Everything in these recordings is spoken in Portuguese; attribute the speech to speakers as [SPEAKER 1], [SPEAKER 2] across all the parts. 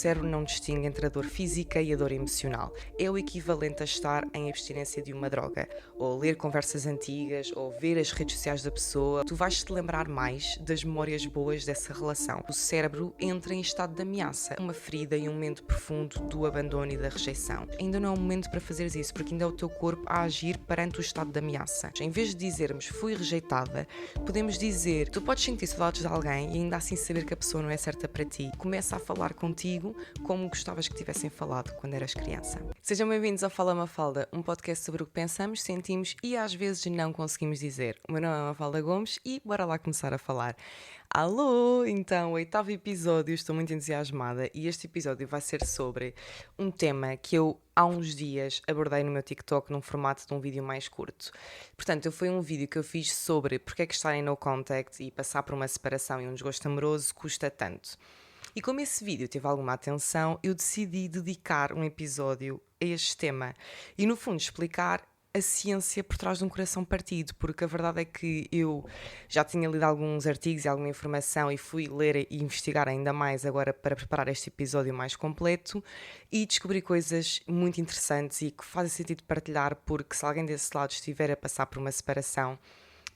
[SPEAKER 1] O cérebro não distingue entre a dor física e a dor emocional. É o equivalente a estar em abstinência de uma droga, ou ler conversas antigas, ou ver as redes sociais da pessoa. Tu vais-te lembrar mais das memórias boas dessa relação. O cérebro entra em estado de ameaça, uma ferida e um momento profundo do abandono e da rejeição. Ainda não é o momento para fazeres isso, porque ainda é o teu corpo a agir perante o estado de ameaça. Em vez de dizermos fui rejeitada, podemos dizer tu podes sentir saudades de alguém e ainda assim saber que a pessoa não é certa para ti. Começa a falar contigo como gostavas que tivessem falado quando eras criança. Sejam bem-vindos ao Fala Mafalda, um podcast sobre o que pensamos, sentimos e às vezes não conseguimos dizer. O meu nome é Mafalda Gomes e bora lá começar a falar. Alô! Então, 8º episódio, estou muito entusiasmada e este episódio vai ser sobre um tema que eu há uns dias abordei no meu TikTok num formato de um vídeo mais curto. Portanto, foi um vídeo que eu fiz sobre porque é que estar em no contact e passar por uma separação e um desgosto amoroso custa tanto. E como esse vídeo teve alguma atenção, eu decidi dedicar um episódio a este tema e, no fundo, explicar a ciência por trás de um coração partido, porque a verdade é que eu já tinha lido alguns artigos e alguma informação e fui ler e investigar ainda mais agora para preparar este episódio mais completo e descobri coisas muito interessantes e que fazem sentido partilhar, porque se alguém desse lado estiver a passar por uma separação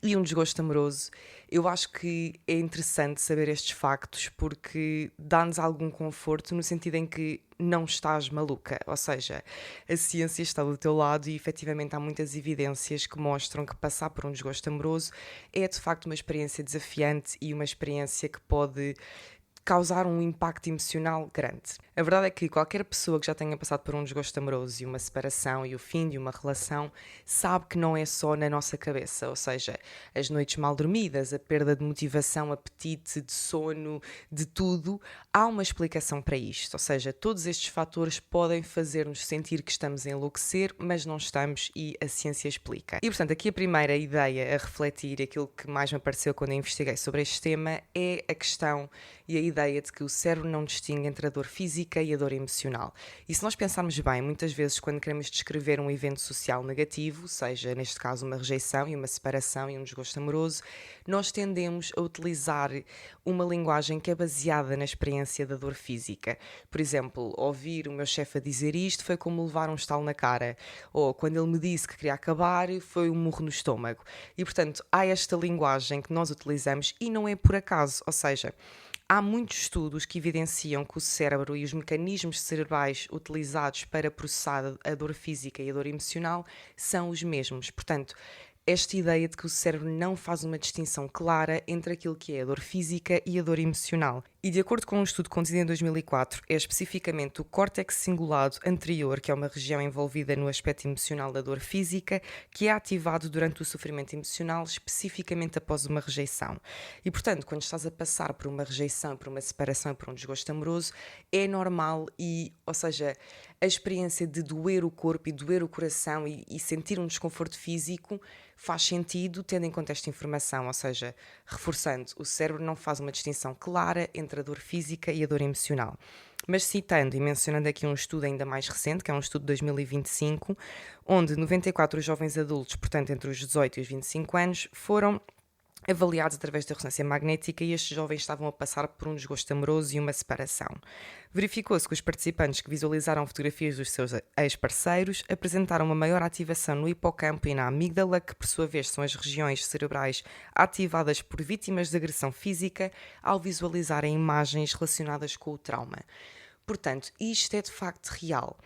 [SPEAKER 1] e um desgosto amoroso, eu acho que é interessante saber estes factos porque dá-nos algum conforto no sentido em que não estás maluca, ou seja, a ciência está do teu lado e efetivamente há muitas evidências que mostram que passar por um desgosto amoroso é de facto uma experiência desafiante e uma experiência que pode causar um impacto emocional grande. A verdade é que qualquer pessoa que já tenha passado por um desgosto amoroso e uma separação e o fim de uma relação sabe que não é só na nossa cabeça, ou seja, as noites mal dormidas, a perda de motivação, apetite, de sono, de tudo, há uma explicação para isto, ou seja, todos estes fatores podem fazer-nos sentir que estamos a enlouquecer, mas não estamos e a ciência explica. E portanto, aqui a primeira ideia a refletir, aquilo que mais me apareceu quando eu investiguei sobre este tema, é a questão e a ideia de que o cérebro não distingue entre a dor física e a dor emocional. E se nós pensarmos bem, muitas vezes quando queremos descrever um evento social negativo, seja neste caso uma rejeição e uma separação e um desgosto amoroso, nós tendemos a utilizar uma linguagem que é baseada na experiência da dor física. Por exemplo, ouvir o meu chefe a dizer isto foi como levar um estalo na cara, ou quando ele me disse que queria acabar, foi um murro no estômago. E portanto, há esta linguagem que nós utilizamos e não é por acaso, ou seja, há muitos estudos que evidenciam que o cérebro e os mecanismos cerebrais utilizados para processar a dor física e a dor emocional são os mesmos. Portanto, esta ideia de que o cérebro não faz uma distinção clara entre aquilo que é a dor física e a dor emocional. E de acordo com um estudo conduzido em 2004, é especificamente o córtex cingulado anterior, que é uma região envolvida no aspecto emocional da dor física, que é ativado durante o sofrimento emocional, especificamente após uma rejeição. E portanto, quando estás a passar por uma rejeição, por uma separação, por um desgosto amoroso, é normal ou seja, a experiência de doer o corpo e doer o coração e sentir um desconforto físico faz sentido tendo em conta esta informação, ou seja, reforçando, o cérebro não faz uma distinção clara entre a dor física e a dor emocional. Mas citando e mencionando aqui um estudo ainda mais recente, que é um estudo de 2025, onde 94 jovens adultos, portanto entre os 18 e os 25 anos, foram avaliados através da ressonância magnética e estes jovens estavam a passar por um desgosto amoroso e uma separação. Verificou-se que os participantes que visualizaram fotografias dos seus ex-parceiros apresentaram uma maior ativação no hipocampo e na amígdala, que por sua vez são as regiões cerebrais ativadas por vítimas de agressão física ao visualizarem imagens relacionadas com o trauma. Portanto, isto é de facto real.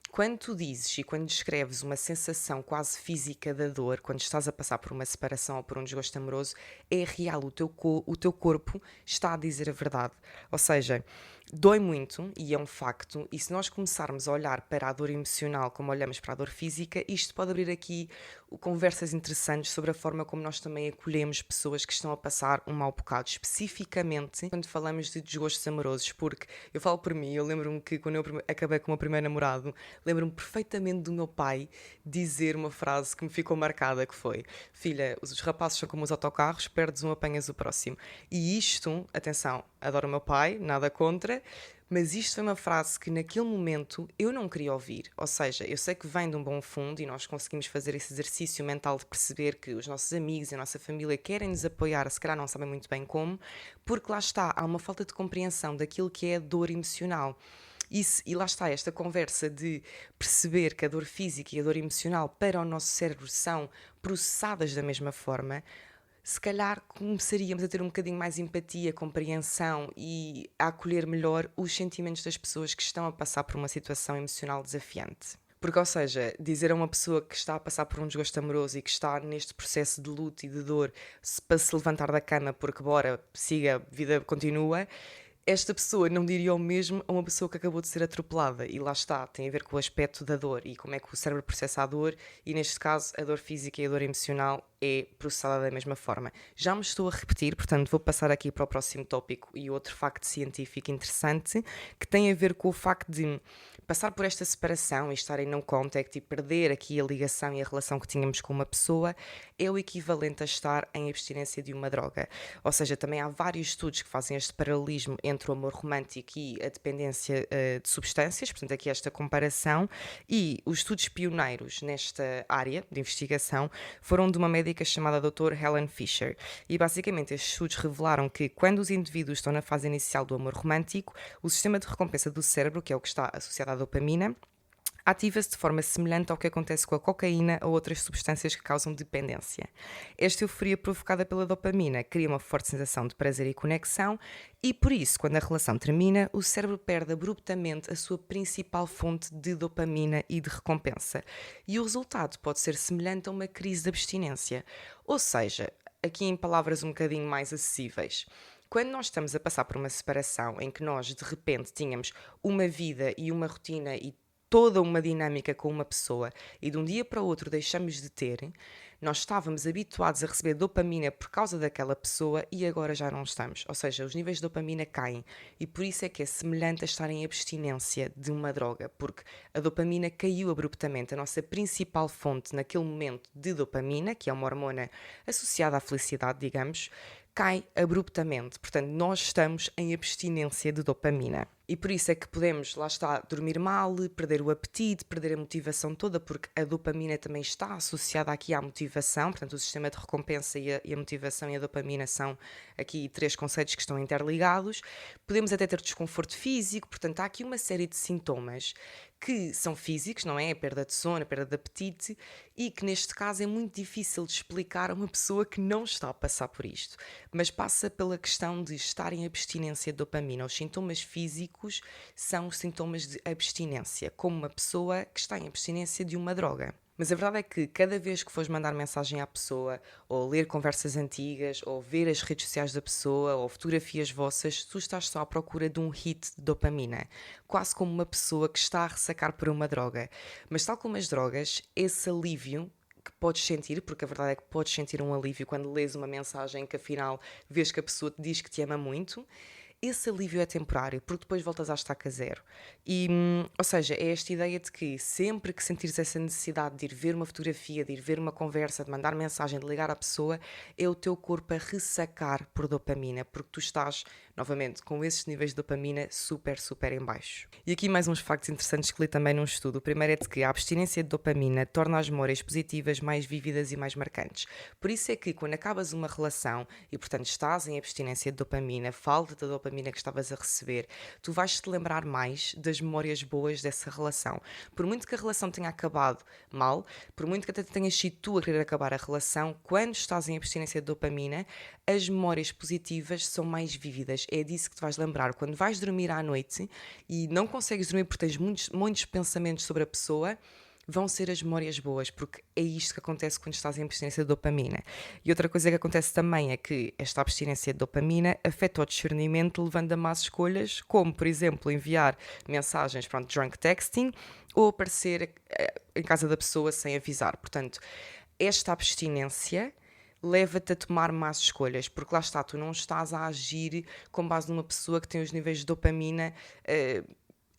[SPEAKER 1] Quando tu dizes e quando descreves uma sensação quase física da dor, quando estás a passar por uma separação ou por um desgosto amoroso, é real, o teu corpo está a dizer a verdade. Ou seja, dói muito e é um facto, e se nós começarmos a olhar para a dor emocional como olhamos para a dor física, isto pode abrir aqui conversas interessantes sobre a forma como nós também acolhemos pessoas que estão a passar um mau bocado, especificamente quando falamos de desgostos amorosos, porque eu falo por mim, eu lembro-me que quando eu acabei com o meu primeiro namorado, lembro-me perfeitamente do meu pai dizer uma frase que me ficou marcada, que foi: filha, os rapazes são como os autocarros, perdes um, apanhas o próximo. E isto, atenção, adoro o meu pai, nada contra, mas isto foi uma frase que naquele momento eu não queria ouvir. Ou seja, eu sei que vem de um bom fundo e nós conseguimos fazer esse exercício mental de perceber que os nossos amigos e a nossa família querem nos apoiar, se calhar não sabem muito bem como, porque lá está, há uma falta de compreensão daquilo que é a dor emocional. E lá está, esta conversa de perceber que a dor física e a dor emocional para o nosso cérebro são processadas da mesma forma, se calhar começaríamos a ter um bocadinho mais empatia, compreensão e a acolher melhor os sentimentos das pessoas que estão a passar por uma situação emocional desafiante. Porque, ou seja, dizer a uma pessoa que está a passar por um desgosto amoroso e que está neste processo de luto e de dor para se levantar da cama porque bora, siga, a vida continua, esta pessoa não diria o mesmo a uma pessoa que acabou de ser atropelada. E lá está, tem a ver com o aspecto da dor e como é que o cérebro processa a dor, e neste caso a dor física e a dor emocional é processada da mesma forma. Já me estou a repetir, portanto vou passar aqui para o próximo tópico e outro facto científico interessante que tem a ver com o facto de passar por esta separação e estar em no contact e perder aqui a ligação e a relação que tínhamos com uma pessoa é o equivalente a estar em abstinência de uma droga. Ou seja, também há vários estudos que fazem este paralelismo entre o amor romântico e a dependência de substâncias, portanto aqui esta comparação, e os estudos pioneiros nesta área de investigação foram de uma médica chamada Dr. Helen Fisher, e basicamente estes estudos revelaram que quando os indivíduos estão na fase inicial do amor romântico, o sistema de recompensa do cérebro, que é o que está associado à dopamina, ativa-se de forma semelhante ao que acontece com a cocaína ou outras substâncias que causam dependência. Esta euforia provocada pela dopamina cria uma forte sensação de prazer e conexão e, por isso, quando a relação termina, o cérebro perde abruptamente a sua principal fonte de dopamina e de recompensa. E o resultado pode ser semelhante a uma crise de abstinência. Ou seja, aqui em palavras um bocadinho mais acessíveis, quando nós estamos a passar por uma separação em que nós, de repente, tínhamos uma vida e uma rotina e toda uma dinâmica com uma pessoa e de um dia para o outro deixamos de ter, nós estávamos habituados a receber dopamina por causa daquela pessoa e agora já não estamos. Ou seja, os níveis de dopamina caem e por isso é que é semelhante a estar em abstinência de uma droga, porque a dopamina caiu abruptamente. A nossa principal fonte naquele momento de dopamina, que é uma hormona associada à felicidade, digamos, cai abruptamente. Portanto, nós estamos em abstinência de dopamina. E por isso é que podemos, lá está, dormir mal, perder o apetite, perder a motivação toda, porque a dopamina também está associada aqui à motivação. Portanto, o sistema de recompensa e a motivação e a dopamina são aqui três conceitos que estão interligados. Podemos até ter desconforto físico, portanto, há aqui uma série de sintomas que são físicos, não é? A perda de sono, a perda de apetite, e que neste caso é muito difícil de explicar a uma pessoa que não está a passar por isto. Mas passa pela questão de estar em abstinência de dopamina. Os sintomas físicos são os sintomas de abstinência, como uma pessoa que está em abstinência de uma droga. Mas a verdade é que cada vez que fores mandar mensagem à pessoa, ou ler conversas antigas, ou ver as redes sociais da pessoa, ou fotografias vossas, tu estás só à procura de um hit de dopamina. Quase como uma pessoa que está a ressacar por uma droga. Mas tal como as drogas, esse alívio que podes sentir, porque a verdade é que podes sentir um alívio quando lês uma mensagem que afinal vês que a pessoa te diz que te ama muito, esse alívio é temporário, porque depois voltas à estaca zero. E, ou seja, é esta ideia de que sempre que sentires essa necessidade de ir ver uma fotografia, de ir ver uma conversa, de mandar mensagem, de ligar à pessoa, é o teu corpo a ressacar por dopamina, porque tu estás, novamente, com esses níveis de dopamina super, super em baixo. E aqui mais uns factos interessantes que li também num estudo. O primeiro é de que a abstinência de dopamina torna as memórias positivas mais vívidas e mais marcantes. Por isso é que quando acabas uma relação e, portanto, estás em abstinência de dopamina, falta de dopamina que estavas a receber, tu vais-te lembrar mais das memórias boas dessa relação. Por muito que a relação tenha acabado mal, por muito que até tenhas sido tu a querer acabar a relação, quando estás em abstinência de dopamina, as memórias positivas são mais vívidas. É disso que te vais lembrar. Quando vais dormir à noite e não consegues dormir porque tens muitos pensamentos sobre a pessoa, vão ser as memórias boas, porque é isto que acontece quando estás em abstinência de dopamina. E outra coisa que acontece também é que esta abstinência de dopamina afeta o discernimento, levando a más escolhas, como, por exemplo, enviar mensagens, drunk texting, ou aparecer em casa da pessoa sem avisar. Portanto, esta abstinência leva-te a tomar más escolhas, porque lá está, tu não estás a agir com base numa pessoa que tem os níveis de dopamina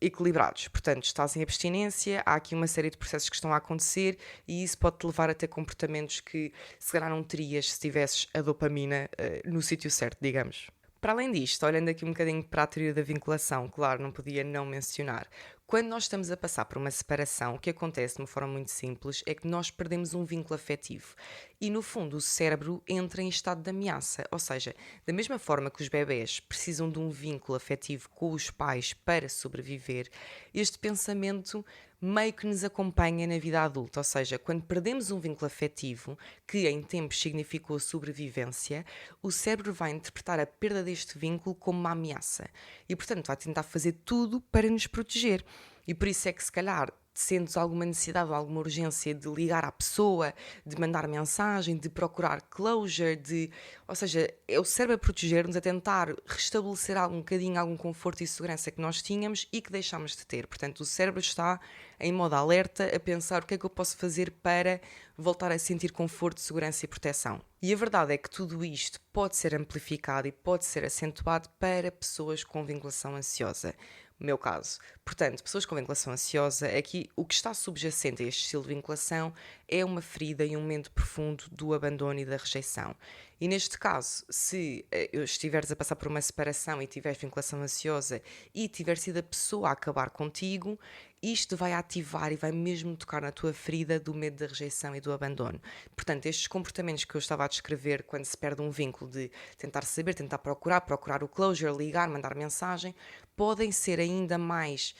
[SPEAKER 1] equilibrados. Portanto, estás em abstinência, há aqui uma série de processos que estão a acontecer e isso pode-te levar a ter comportamentos que se calhar não terias se tivesses a dopamina no sítio certo, digamos. Para além disto, olhando aqui um bocadinho para a teoria da vinculação, claro, não podia não mencionar, Quando nós estamos a passar por uma separação, o que acontece de uma forma muito simples é que nós perdemos um vínculo afetivo e, no fundo, o cérebro entra em estado de ameaça. Ou seja, da mesma forma que os bebés precisam de um vínculo afetivo com os pais para sobreviver, este pensamento meio que nos acompanha na vida adulta. Ou seja, quando perdemos um vínculo afetivo, que em tempos significou sobrevivência, o cérebro vai interpretar a perda deste vínculo como uma ameaça e, portanto, vai tentar fazer tudo para nos proteger. E por isso é que, se calhar, sentes alguma necessidade ou alguma urgência de ligar à pessoa, de mandar mensagem, de procurar closure, ou seja, é o cérebro a proteger-nos, a tentar restabelecer um bocadinho algum conforto e segurança que nós tínhamos e que deixámos de ter. Portanto, o cérebro está em modo alerta a pensar o que é que eu posso fazer para voltar a sentir conforto, segurança e proteção. E a verdade é que tudo isto pode ser amplificado e pode ser acentuado para pessoas com vinculação ansiosa. Meu caso. Portanto, pessoas com vinculação ansiosa, aqui o que está subjacente a este estilo de vinculação é uma ferida e um momento profundo do abandono e da rejeição. E neste caso, se estiveres a passar por uma separação e tiveres vinculação ansiosa e tiver sido a pessoa a acabar contigo, isto vai ativar e vai mesmo tocar na tua ferida do medo da rejeição e do abandono. Portanto, estes comportamentos que eu estava a descrever quando se perde um vínculo de tentar saber, tentar procurar o closure, ligar, mandar mensagem, podem ser ainda mais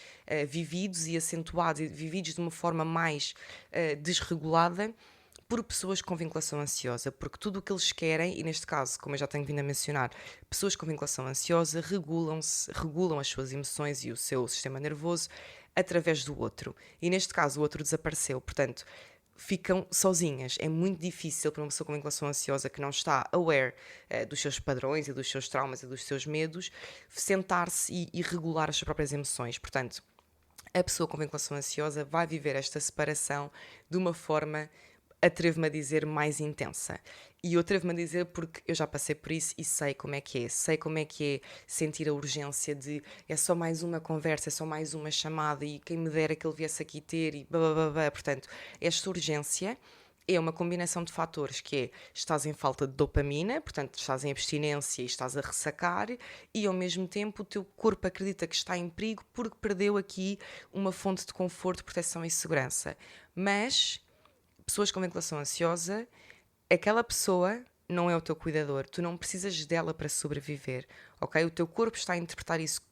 [SPEAKER 1] vividos e acentuados e vividos de uma forma mais desregulada por pessoas com vinculação ansiosa, porque tudo o que eles querem, e neste caso, como eu já tenho vindo a mencionar, pessoas com vinculação ansiosa regulam as suas emoções e o seu sistema nervoso através do outro. E neste caso o outro desapareceu, portanto, ficam sozinhas. É muito difícil para uma pessoa com vinculação ansiosa que não está aware dos seus padrões e dos seus traumas e dos seus medos, sentar-se e regular as suas próprias emoções. Portanto, a pessoa com vinculação ansiosa vai viver esta separação de uma forma, atrevo-me a dizer, mais intensa. E eu atrevo-me a dizer porque eu já passei por isso e sei como é que é. Sei como é que é sentir a urgência de é só mais uma conversa, é só mais uma chamada e quem me dera que ele viesse aqui ter e blá. Portanto, esta urgência é uma combinação de fatores que é, estás em falta de dopamina, portanto estás em abstinência e estás a ressacar e ao mesmo tempo o teu corpo acredita que está em perigo porque perdeu aqui uma fonte de conforto, proteção e segurança. Mas pessoas com vinculação ansiosa, aquela pessoa não é o teu cuidador, tu não precisas dela para sobreviver, ok? O teu corpo está a interpretar isso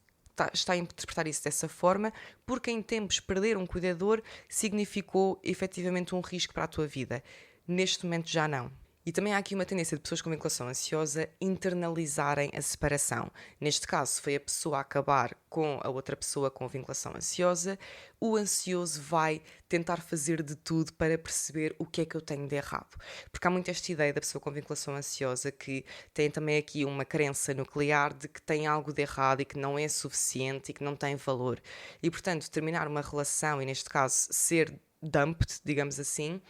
[SPEAKER 1] dessa forma, porque em tempos perder um cuidador significou efetivamente um risco para a tua vida. Neste momento já não. E também há aqui uma tendência de pessoas com vinculação ansiosa internalizarem a separação. Neste caso, foi a pessoa a acabar com a outra pessoa com vinculação ansiosa. O ansioso vai tentar fazer de tudo para perceber o que é que eu tenho de errado. Porque há muito esta ideia da pessoa com vinculação ansiosa que tem também aqui uma crença nuclear de que tem algo de errado e que não é suficiente e que não tem valor. E, portanto, terminar uma relação e, neste caso, ser dumped, digamos assim,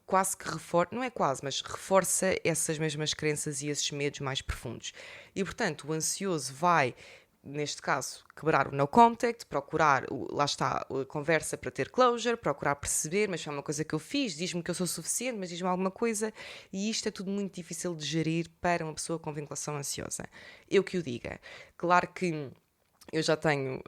[SPEAKER 1] quase que reforça, não é quase, mas reforça essas mesmas crenças e esses medos mais profundos. E, portanto, o ansioso vai, neste caso, quebrar o no contact, procurar, lá está, a conversa para ter closure, procurar perceber, mas é uma coisa que eu fiz, diz-me que eu sou suficiente, mas diz-me alguma coisa, e isto é tudo muito difícil de gerir para uma pessoa com vinculação ansiosa. Eu que o diga. Claro que eu já tenho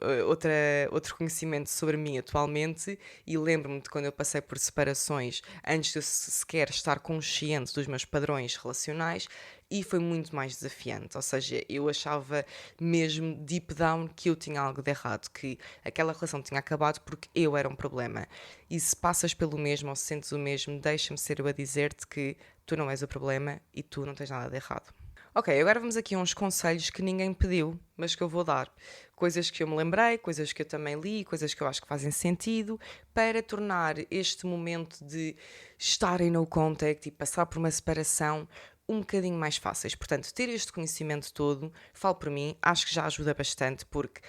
[SPEAKER 1] outro conhecimento sobre mim atualmente e lembro-me de quando eu passei por separações antes de eu sequer estar consciente dos meus padrões relacionais e foi muito mais desafiante, ou seja, eu achava mesmo deep down que eu tinha algo de errado, que aquela relação tinha acabado porque eu era um problema. E se passas pelo mesmo ou se sentes o mesmo, deixa-me ser eu a dizer-te que tu não és o problema e tu não tens nada de errado. Ok, agora vamos aqui a uns conselhos que ninguém pediu, mas que eu vou dar. Coisas que eu me lembrei, coisas que eu também li, coisas que eu acho que fazem sentido, para tornar este momento de estar em no contact e passar por uma separação um bocadinho mais fáceis. Portanto, ter este conhecimento todo, falo por mim, acho que já ajuda bastante, porque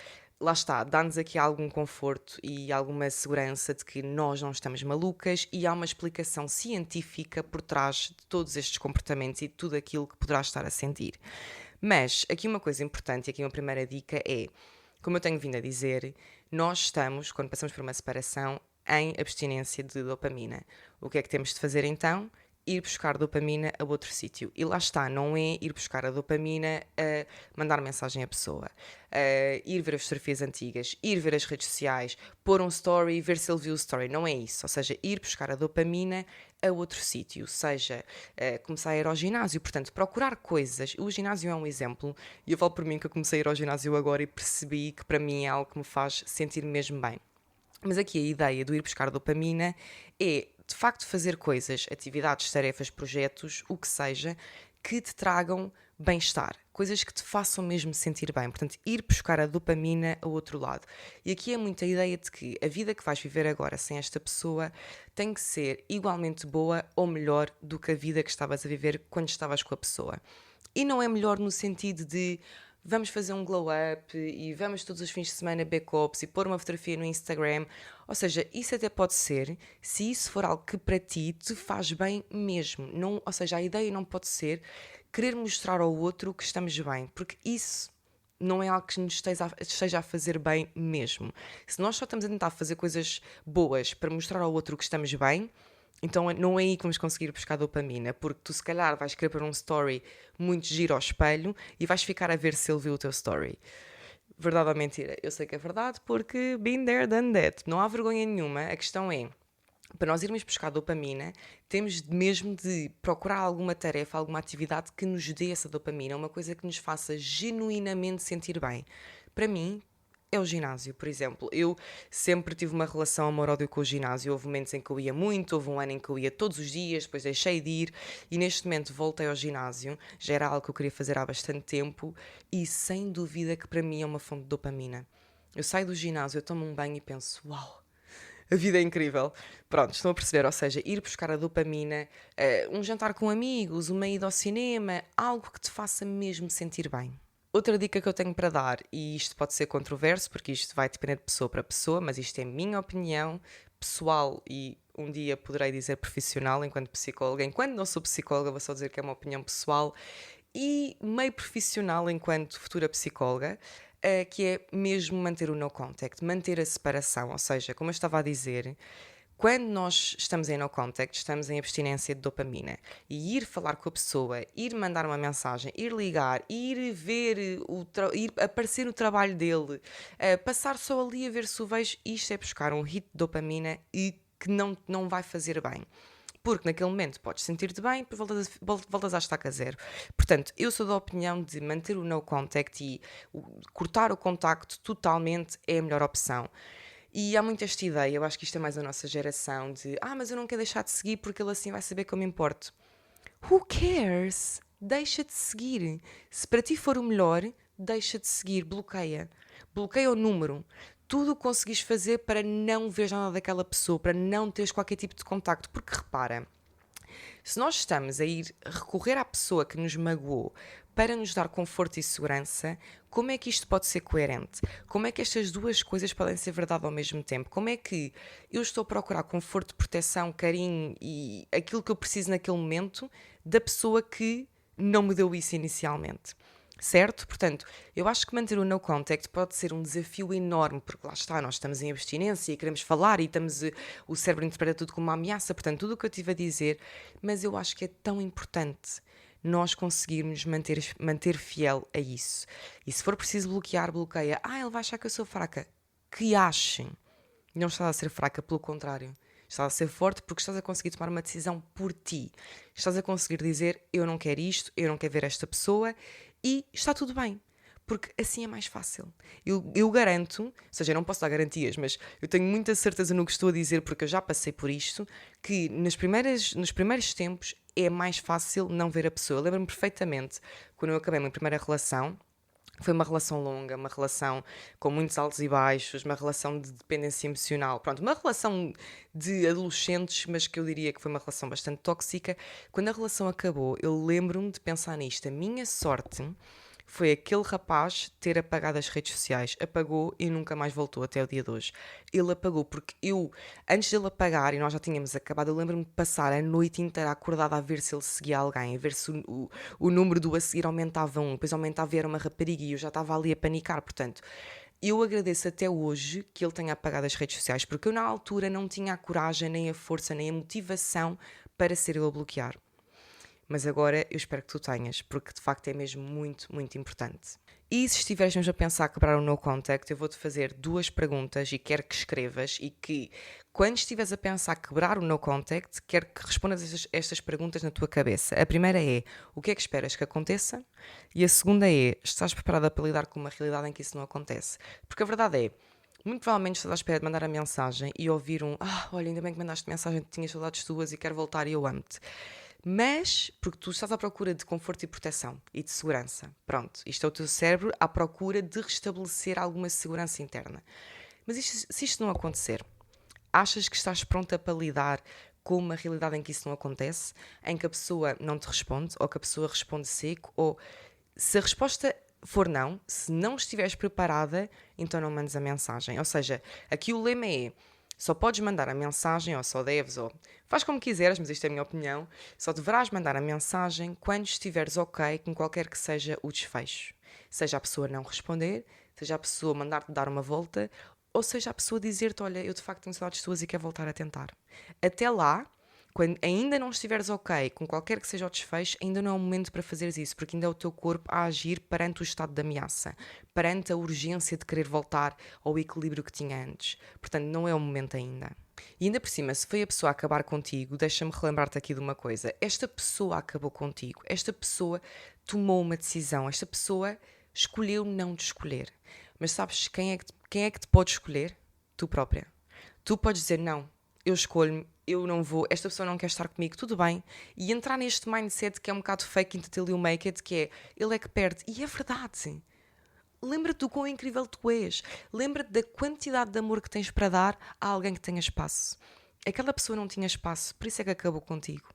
[SPEAKER 1] lá está, dá-nos aqui algum conforto e alguma segurança de que nós não estamos malucas e há uma explicação científica por trás de todos estes comportamentos e de tudo aquilo que poderás estar a sentir. Mas aqui uma coisa importante e aqui uma primeira dica é, como eu tenho vindo a dizer, nós estamos, quando passamos por uma separação, em abstinência de dopamina. O que é que temos de fazer então? ir buscar dopamina a outro sítio. E lá está, não é ir buscar a dopamina a mandar mensagem à pessoa, a ir ver as fotografias antigas, ir ver as redes sociais, pôr um story e ver se ele viu o story. Não é isso. Ou seja, ir buscar a dopamina a outro sítio, seja começar a ir ao ginásio, portanto, procurar coisas. O ginásio é um exemplo, e eu falo por mim que eu comecei a ir ao ginásio agora e percebi que para mim é algo que me faz sentir mesmo bem. Mas aqui a ideia do ir buscar dopamina é, de facto, fazer coisas, atividades, tarefas, projetos, o que seja, que te tragam bem-estar, coisas que te façam mesmo sentir bem. Portanto, ir buscar a dopamina ao outro lado. E aqui é muita ideia de que a vida que vais viver agora sem esta pessoa tem que ser igualmente boa ou melhor do que a vida que estavas a viver quando estavas com a pessoa. E não é melhor no sentido de vamos fazer um glow up e vamos todos os fins de semana backups e pôr uma fotografia no Instagram. Ou seja, isso até pode ser se isso for algo que para ti te faz bem mesmo. Não, ou seja, a ideia não pode ser querer mostrar ao outro que estamos bem, porque isso não é algo que nos esteja a fazer bem mesmo. Se nós só estamos a tentar fazer coisas boas para mostrar ao outro que estamos bem, então não é aí que vamos conseguir buscar dopamina, porque tu se calhar vais querer pôr um story muito giro ao espelho e vais ficar a ver se ele viu o teu story. Verdade ou mentira? Eu sei que é verdade porque been there, done that. Não há vergonha nenhuma. A questão é, para nós irmos buscar dopamina, temos mesmo de procurar alguma tarefa, alguma atividade que nos dê essa dopamina, uma coisa que nos faça genuinamente sentir bem. Para mim, é o ginásio, por exemplo. Eu sempre tive uma relação amor-ódio com o ginásio. Houve momentos em que eu ia muito, houve um ano em que eu ia todos os dias, depois deixei de ir e neste momento voltei ao ginásio. Já era algo que eu queria fazer há bastante tempo e sem dúvida que para mim é uma fonte de dopamina. Eu saio do ginásio, eu tomo um banho e penso, uau, a vida é incrível. Pronto, estão a perceber? Ou seja, ir buscar a dopamina, um jantar com amigos, uma ida ao cinema, algo que te faça mesmo sentir bem. Outra dica que eu tenho para dar, e isto pode ser controverso, porque isto vai depender de pessoa para pessoa, mas isto é a minha opinião pessoal e um dia poderei dizer profissional enquanto psicóloga. Enquanto não sou psicóloga, vou só dizer que é uma opinião pessoal e meio profissional enquanto futura psicóloga, que é mesmo manter o no contact, manter a separação. Ou seja, como eu estava a dizer, quando nós estamos em no contact, estamos em abstinência de dopamina. E ir falar com a pessoa, ir mandar uma mensagem, ir ligar, ir ver, ir aparecer no trabalho dele, passar só ali a ver se o vejo, isto é buscar um hit de dopamina e que não vai fazer bem. Porque naquele momento podes sentir-te bem, depois voltas à estaca zero. Portanto, eu sou da opinião de manter o no contact e cortar o contacto totalmente é a melhor opção. E há muito esta ideia, eu acho que isto é mais a nossa geração, de mas eu não quero deixar de seguir porque ele assim vai saber que eu me importo. Who cares? Deixa de seguir. Se para ti for o melhor, deixa de seguir, bloqueia. Bloqueia o número. Tudo o que conseguis fazer para não ver nada daquela pessoa, para não teres qualquer tipo de contacto. Porque repara, se nós estamos a ir recorrer à pessoa que nos magoou para nos dar conforto e segurança, como é que isto pode ser coerente? Como é que estas duas coisas podem ser verdade ao mesmo tempo? Como é que eu estou a procurar conforto, proteção, carinho e aquilo que eu preciso naquele momento da pessoa que não me deu isso inicialmente? Certo? Portanto, eu acho que manter o no contact pode ser um desafio enorme, porque lá está, nós estamos em abstinência e queremos falar e o cérebro interpreta tudo como uma ameaça, portanto, tudo o que eu estive a dizer, mas eu acho que é tão importante nós conseguirmos manter fiel a isso. E se for preciso bloquear, bloqueia. Ele vai achar que eu sou fraca. Que achem. Não estás a ser fraca, pelo contrário. Estás a ser forte porque estás a conseguir tomar uma decisão por ti. Estás a conseguir dizer, eu não quero isto, eu não quero ver esta pessoa e está tudo bem. Porque assim é mais fácil. Eu garanto, ou seja, eu não posso dar garantias, mas eu tenho muita certeza no que estou a dizer porque eu já passei por isto, que nos primeiros tempos é mais fácil não ver a pessoa. Eu lembro-me perfeitamente, quando eu acabei a minha primeira relação, foi uma relação longa, uma relação com muitos altos e baixos, uma relação de dependência emocional. Pronto, uma relação de adolescentes, mas que eu diria que foi uma relação bastante tóxica. Quando a relação acabou, eu lembro-me de pensar nisto. A minha sorte foi aquele rapaz ter apagado as redes sociais. Apagou e nunca mais voltou até o dia de hoje. Ele apagou porque eu, antes dele apagar, e nós já tínhamos acabado, eu lembro-me de passar a noite inteira acordada a ver se ele seguia alguém, a ver se o número do a seguir aumentava depois aumentava e era uma rapariga e eu já estava ali a panicar. Portanto, eu agradeço até hoje que ele tenha apagado as redes sociais, porque eu na altura não tinha a coragem, nem a força, nem a motivação para ser eu a bloquear. Mas agora eu espero que tu tenhas, porque de facto é mesmo muito, muito importante. E se estiveres mesmo a pensar a quebrar o no contact, eu vou-te fazer 2 perguntas e quero que escrevas e que, quando estiveres a pensar quebrar o no contact, quero que respondas estas perguntas na tua cabeça. A primeira é, o que é que esperas que aconteça? E a segunda é, estás preparada para lidar com uma realidade em que isso não acontece? Porque a verdade é, muito provavelmente estás à espera de mandar a mensagem e ouvir olha, ainda bem que mandaste mensagem, tinhas saudades tuas e quero voltar e eu amo-te. Mas, porque tu estás à procura de conforto e proteção e de segurança. Pronto, isto é o teu cérebro à procura de restabelecer alguma segurança interna. Mas se isto não acontecer, achas que estás pronta para lidar com uma realidade em que isso não acontece? Em que a pessoa não te responde, ou que a pessoa responde seco, ou se a resposta for não, se não estiveres preparada, então não mandes a mensagem. Ou seja, aqui o lema é, só podes mandar a mensagem, ou só deves, ou faz como quiseres, mas isto é a minha opinião, só deverás mandar a mensagem quando estiveres ok com qualquer que seja o desfecho. Seja a pessoa não responder, seja a pessoa mandar-te dar uma volta, ou seja a pessoa dizer-te, olha, eu de facto tenho saudades tuas e quero voltar a tentar. Até lá, quando ainda não estiveres ok com qualquer que seja o desfecho, ainda não é o momento para fazeres isso, porque ainda é o teu corpo a agir perante o estado de ameaça, perante a urgência de querer voltar ao equilíbrio que tinha antes. Portanto, não é o momento ainda. E ainda por cima, se foi a pessoa a acabar contigo, deixa-me relembrar-te aqui de uma coisa. Esta pessoa acabou contigo, esta pessoa tomou uma decisão, esta pessoa escolheu não te escolher. Mas sabes quem é que te pode escolher? Tu própria. Tu podes dizer, não, eu escolho-me, eu não vou, esta pessoa não quer estar comigo, tudo bem. E entrar neste mindset que é um bocado fake until you make it, que é, ele é que perde. E é verdade. Lembra-te do quão incrível tu és. Lembra-te da quantidade de amor que tens para dar a alguém que tenha espaço. Aquela pessoa não tinha espaço, por isso é que acabou contigo.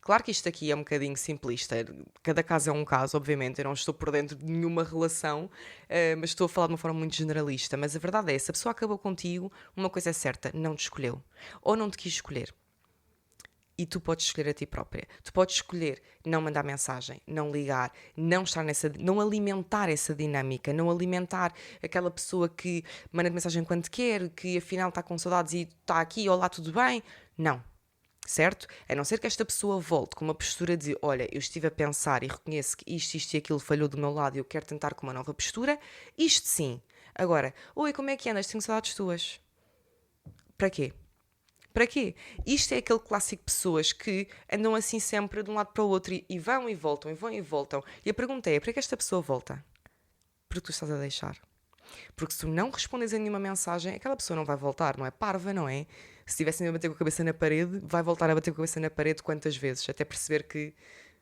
[SPEAKER 1] Claro que isto aqui é um bocadinho simplista, cada caso é um caso, obviamente, eu não estou por dentro de nenhuma relação, mas estou a falar de uma forma muito generalista. Mas a verdade é, se a pessoa acabou contigo, uma coisa é certa, não te escolheu, ou não te quis escolher. E tu podes escolher a ti própria. Tu podes escolher não mandar mensagem, não ligar, não alimentar essa dinâmica, não alimentar aquela pessoa que manda mensagem quando quer, que afinal está com saudades e está aqui, olá, tudo bem? Não. Certo? A não ser que esta pessoa volte com uma postura de olha, eu estive a pensar e reconheço que isto e aquilo falhou do meu lado e eu quero tentar com uma nova postura, isto sim. Agora, oi, como é que andas? Tenho saudades tuas. Para quê? Para quê? Isto é aquele clássico de pessoas que andam assim sempre de um lado para o outro e vão e voltam, e vão e voltam. E a pergunta é, para que esta pessoa volta? Porque tu estás a deixar. Porque se tu não respondes a nenhuma mensagem, aquela pessoa não vai voltar, não é parva, não é? Se estivessem a bater com a cabeça na parede, vai voltar a bater com a cabeça na parede quantas vezes? Até perceber que...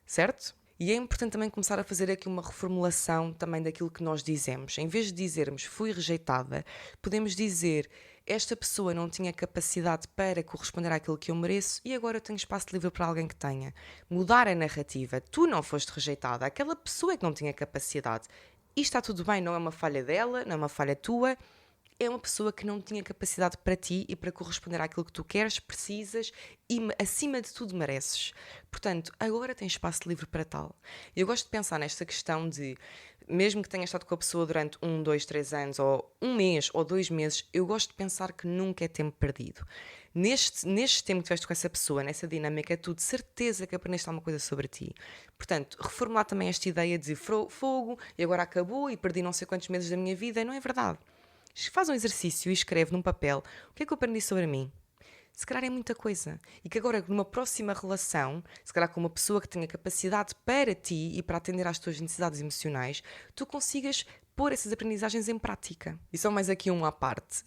[SPEAKER 1] Certo? E é importante também começar a fazer aqui uma reformulação também daquilo que nós dizemos. Em vez de dizermos fui rejeitada, podemos dizer esta pessoa não tinha capacidade para corresponder àquilo que eu mereço e agora eu tenho espaço livre para alguém que tenha. Mudar a narrativa. Tu não foste rejeitada, aquela pessoa é que não tinha capacidade. E está tudo bem, não é uma falha dela, não é uma falha tua, é uma pessoa que não tinha capacidade para ti e para corresponder àquilo que tu queres, precisas e, acima de tudo, mereces. Portanto, agora tens espaço livre para tal. Eu gosto de pensar nesta questão de, mesmo que tenhas estado com a pessoa durante 1, 2, 3 anos, ou 1 mês, ou 2 meses, eu gosto de pensar que nunca é tempo perdido. Neste tempo que estiveste com essa pessoa, nessa dinâmica, tu de certeza que aprendeste alguma coisa sobre ti. Portanto, reformular também esta ideia de fogo, e agora acabou, e perdi não sei quantos meses da minha vida, não é verdade. Faz um exercício e escreve num papel o que é que eu aprendi sobre mim. Se calhar é muita coisa. E que agora, numa próxima relação, se calhar com uma pessoa que tenha capacidade para ti e para atender às tuas necessidades emocionais, tu consigas pôr essas aprendizagens em prática. E só mais aqui um à parte.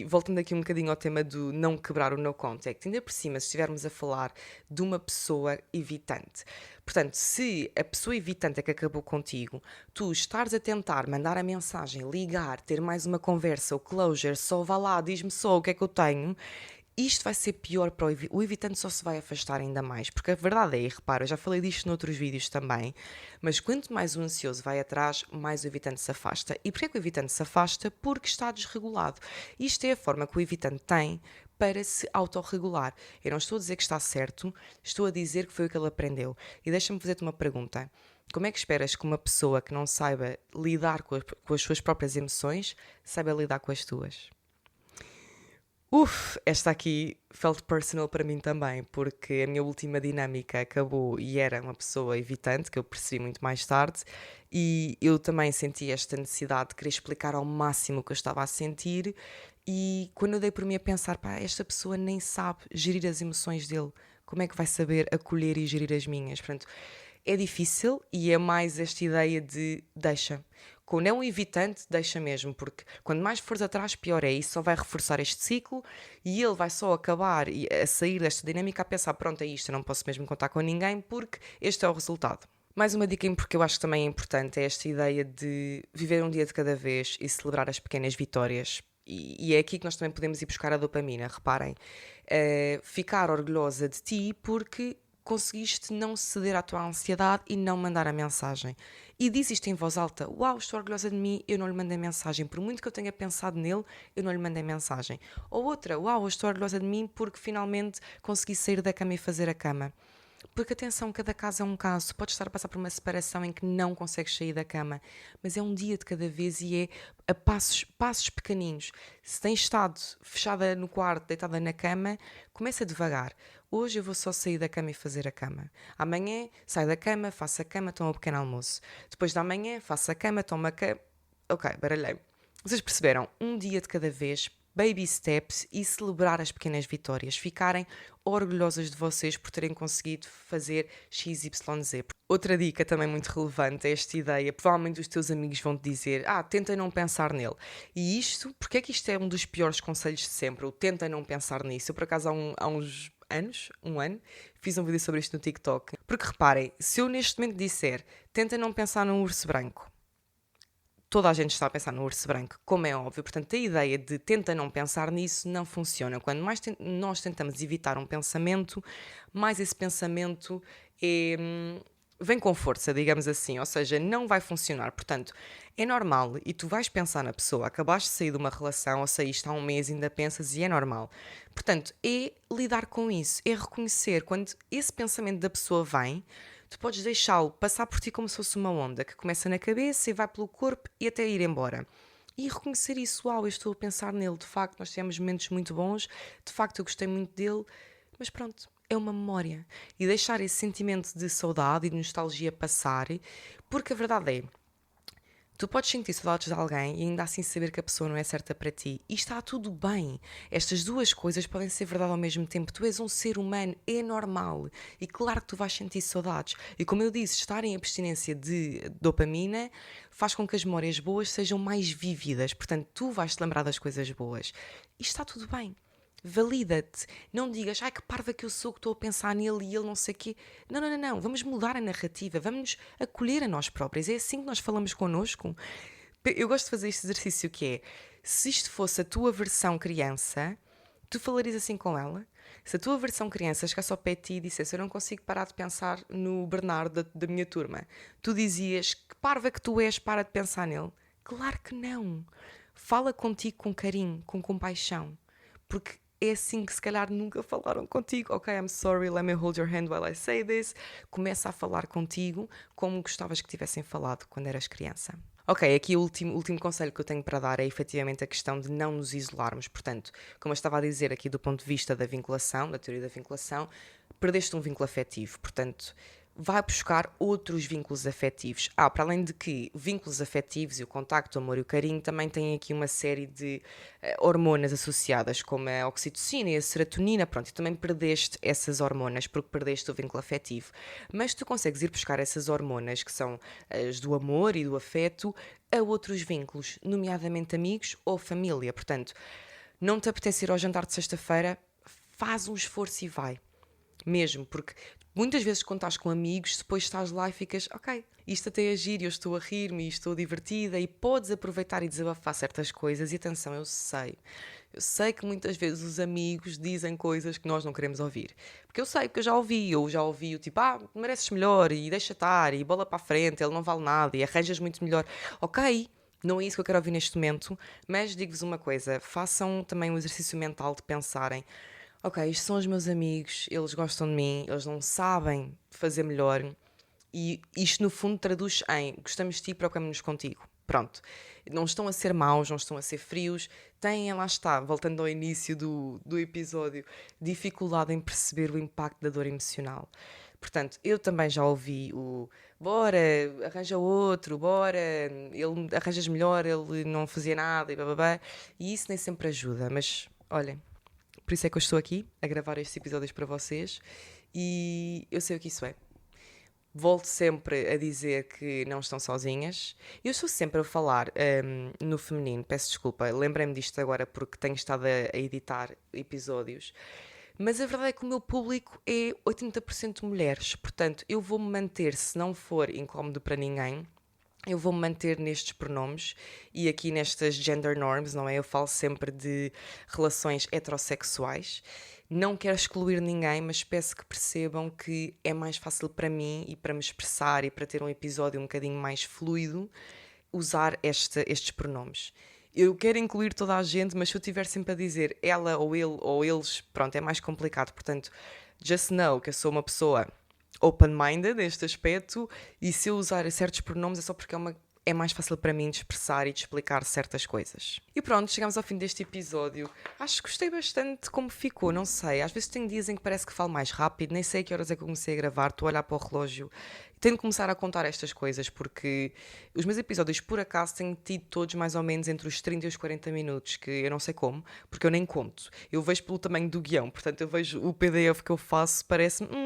[SPEAKER 1] Voltando aqui um bocadinho ao tema do não quebrar o no contact, ainda por cima, se estivermos a falar de uma pessoa evitante. Portanto, se a pessoa evitante é que acabou contigo, tu estares a tentar mandar a mensagem, ligar, ter mais uma conversa, o closure, só vá lá, diz-me só o que é que eu tenho, isto vai ser pior para o evitante, só se vai afastar ainda mais, porque a verdade é, e repara, eu já falei disto noutros vídeos também, mas quanto mais o ansioso vai atrás, mais o evitante se afasta. E porquê que o evitante se afasta? Porque está desregulado. Isto é a forma que o evitante tem para se autorregular. Eu não estou a dizer que está certo, estou a dizer que foi o que ele aprendeu. E deixa-me fazer-te uma pergunta. Como é que esperas que uma pessoa que não saiba lidar com as suas próprias emoções saiba lidar com as tuas? Esta aqui felt personal para mim também, porque a minha última dinâmica acabou e era uma pessoa evitante, que eu percebi muito mais tarde, e eu também senti esta necessidade de querer explicar ao máximo o que eu estava a sentir, e quando eu dei por mim a pensar, pá, esta pessoa nem sabe gerir as emoções dele, como é que vai saber acolher e gerir as minhas? Portanto, é difícil e é mais esta ideia de deixa. Quando é um evitante, deixa mesmo, porque quando mais fores atrás, pior é. Isso só vai reforçar este ciclo e ele vai só acabar a sair desta dinâmica a pensar: pronto, é isto, eu não posso mesmo contar com ninguém porque este é o resultado. Mais uma dica porque eu acho que também é importante é esta ideia de viver um dia de cada vez e celebrar as pequenas vitórias. E é aqui que nós também podemos ir buscar a dopamina. Reparem, ficar orgulhosa de ti porque conseguiste não ceder à tua ansiedade e não mandar a mensagem. E diz isto em voz alta: uau, estou orgulhosa de mim, eu não lhe mandei mensagem. Por muito que eu tenha pensado nele, eu não lhe mandei mensagem. Ou outra: uau, estou orgulhosa de mim porque finalmente consegui sair da cama e fazer a cama. Porque atenção, cada caso é um caso. Podes estar a passar por uma separação em que não consegues sair da cama, mas é um dia de cada vez e é a passos pequeninos. Se tens estado fechada no quarto, deitada na cama, começa devagar. Hoje eu vou só sair da cama e fazer a cama. Amanhã saio da cama, faço a cama, tomo um pequeno almoço. Depois da manhã faço a cama, tomo a cama. Ok, baralhei. Vocês perceberam? Um dia de cada vez, baby steps e celebrar as pequenas vitórias. Ficarem orgulhosas de vocês por terem conseguido fazer XYZ. Outra dica também muito relevante é esta ideia. Provavelmente os teus amigos vão te dizer: tenta não pensar nele. E isto, porque é que isto é um dos piores conselhos de sempre? O tenta não pensar nisso. Eu, por acaso, há uns anos, um ano, fiz um vídeo sobre isto no TikTok. Porque reparem, se eu neste momento disser tenta não pensar num urso branco, toda a gente está a pensar no urso branco, como é óbvio. Portanto, a ideia de tenta não pensar nisso não funciona. Quando mais nós tentamos evitar um pensamento, mais esse pensamento vem com força, digamos assim. Ou seja, não vai funcionar. Portanto, é normal e tu vais pensar na pessoa. Acabaste de sair de uma relação ou saíste há um mês e ainda pensas e é normal. Portanto, é lidar com isso. É reconhecer quando esse pensamento da pessoa vem. Tu podes deixá-lo passar por ti como se fosse uma onda que começa na cabeça e vai pelo corpo e até ir embora. E reconhecer isso: uau, eu estou a pensar nele, de facto nós tivemos momentos muito bons, de facto eu gostei muito dele, mas pronto, é uma memória. E deixar esse sentimento de saudade e de nostalgia passar, porque a verdade é, tu podes sentir saudades de alguém e ainda assim saber que a pessoa não é certa para ti. E está tudo bem. Estas duas coisas podem ser verdade ao mesmo tempo. Tu és um ser humano, é normal. E claro que tu vais sentir saudades. E como eu disse, estar em abstinência de dopamina faz com que as memórias boas sejam mais vívidas. Portanto, tu vais te lembrar das coisas boas. E está tudo bem. Valida-te. Não digas: ai, que parva que eu sou, que estou a pensar nele e ele não sei o quê. Não. Vamos mudar a narrativa. Vamos nos acolher a nós próprios. É assim que nós falamos connosco. Eu gosto de fazer este exercício que é: se isto fosse a tua versão criança, tu falarias assim com ela? Se a tua versão criança chegasse ao pé de ti e dissesse: eu não consigo parar de pensar no Bernardo da minha turma, tu dizias: que parva que tu és, para de pensar nele? Claro que não. Fala contigo com carinho, com compaixão. Porque é assim que se calhar nunca falaram contigo. Ok, I'm sorry, let me hold your hand while I say this. Começa a falar contigo como gostavas que tivessem falado quando eras criança. Ok, aqui o último conselho que eu tenho para dar é efetivamente a questão de não nos isolarmos. Portanto, como eu estava a dizer aqui do ponto de vista da vinculação, da teoria da vinculação, perdeste um vínculo afetivo. Portanto, vai buscar outros vínculos afetivos. Para além de que vínculos afetivos e o contacto, o amor e o carinho também têm aqui uma série de hormonas associadas, como a oxitocina e a serotonina. Pronto, e também perdeste essas hormonas porque perdeste o vínculo afetivo. Mas tu consegues ir buscar essas hormonas, que são as do amor e do afeto, a outros vínculos, nomeadamente amigos ou família. Portanto, não te apetece ir ao jantar de sexta-feira, faz um esforço e vai. Mesmo, porque muitas vezes quando estás com amigos, depois estás lá e ficas: ok, isto até é giro, eu estou a rir-me, estou divertida, e podes aproveitar e desabafar certas coisas. E atenção, eu sei que muitas vezes os amigos dizem coisas que nós não queremos ouvir, porque eu já ouvi o tipo: mereces melhor, e deixa estar, e bola para a frente, ele não vale nada, e arranjas muito melhor. Ok, não é isso que eu quero ouvir neste momento, mas digo-vos uma coisa: façam também um exercício mental de pensarem: ok, isto são os meus amigos, eles gostam de mim, eles não sabem fazer melhor, e isto no fundo traduz em: gostamos de ti, preocupamos-nos contigo. pronto, não estão a ser maus, não estão a ser frios, têm, lá está, voltando ao início do episódio, dificuldade em perceber o impacto da dor emocional. Portanto, eu também já ouvi o bora, arranja outro, bora, ele arranjas melhor, ele não fazia nada e blá, e isso nem sempre ajuda, mas olhem, por isso é que eu estou aqui a gravar estes episódios para vocês e eu sei o que isso é. Volto sempre a dizer que não estão sozinhas. Eu estou sempre a falar no feminino, peço desculpa, lembrei-me disto agora porque tenho estado a editar episódios. Mas a verdade é que o meu público é 80% mulheres, portanto eu vou-me manter, se não for incómodo para ninguém, eu vou-me manter nestes pronomes e aqui nestas gender norms, não é? Eu falo sempre de relações heterossexuais. Não quero excluir ninguém, mas peço que percebam que é mais fácil para mim e para me expressar e para ter um episódio um bocadinho mais fluido, usar estes pronomes. Eu quero incluir toda a gente, mas se eu estiver sempre a dizer ela ou ele ou eles, pronto, é mais complicado. Portanto, just know que eu sou uma pessoa open-minded neste aspecto e se eu usar certos pronomes é só porque é mais fácil para mim de expressar e de explicar certas coisas. E pronto, chegamos ao fim deste episódio. Acho que gostei bastante de como ficou, não sei. Às vezes tenho dias em que parece que falo mais rápido, nem sei a que horas é que eu comecei a gravar, estou a olhar para o relógio. Tenho de começar a contar estas coisas porque os meus episódios, por acaso, têm tido todos mais ou menos entre os 30 e os 40 minutos, que eu não sei como, porque eu nem conto. Eu vejo pelo tamanho do guião, portanto eu vejo o PDF que eu faço,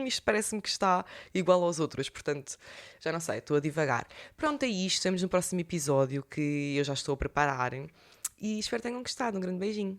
[SPEAKER 1] isto parece-me que está igual aos outros, portanto já não sei, estou a divagar. Pronto, é isto, estamos no próximo episódio que eu já estou a preparar e espero que tenham gostado. Um grande beijinho.